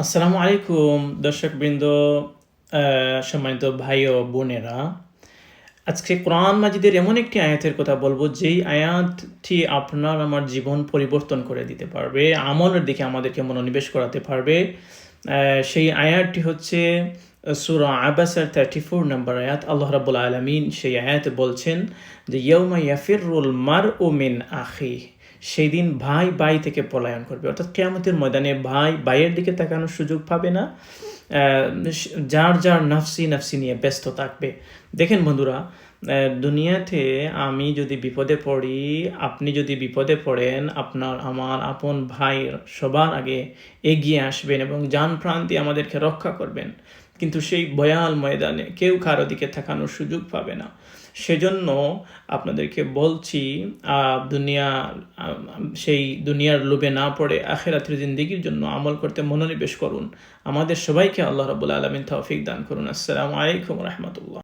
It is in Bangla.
আসসালামু আলাইকুম দর্শকবৃন্দ, সম্মানিত ভাই ও বোনেরা। আজকে কোরআন মাজিদের এমন একটি আয়াতের কথা বলবো, যেই আয়াতটি আপনার আমার জীবন পরিবর্তন করে দিতে পারবে, আমলের দিকে আমাদেরকে মনোনিবেশ করাতে পারবে। সেই আয়াতটি হচ্ছে সূরা আবাসার 34 নম্বর আয়াত। আল্লাহ রাব্বুল আলামিন সেই আয়াতে বলছেন যে ইয়াউমা ইয়াফিরুল মারউ মিন আখিহি, সেই দিন ভাই ভাই থেকে পলায়ন করবে, অর্থাৎ কিয়ামতের ময়দানে ভাই ভাইয়ের দিকে তাকানোর সুযোগ পাবে না, যার যার নাফসি নাফসি নিয়ে ব্যস্ত থাকবে। দেখেন বন্ধুরা, দুনিয়াতে আমি যদি বিপদে পড়ি, আপনি যদি বিপদে পড়েন, আপনার আমার আপন ভাই সবার আগে এগিয়ে আসবেন এবং জান প্রাণ দিয়ে আমাদেরকে রক্ষা করবেন। কিন্তু সেই ভয়াল ময়দানে কেউ কারো দিকে তাকানোর সুযোগ পাবে না। সেজন্য আপনাদেরকে বলছি, সেই দুনিয়ার লোভে না পড়ে আখিরাতের জিন্দেগির জন্য আমল করতে মনোনিবেশ করুন। আমাদের সবাইকে আল্লাহ রাব্বুল আলামিন তৌফিক দান করুন। আসসালামু আলাইকুম ওয়া রাহমাতুল্লাহ।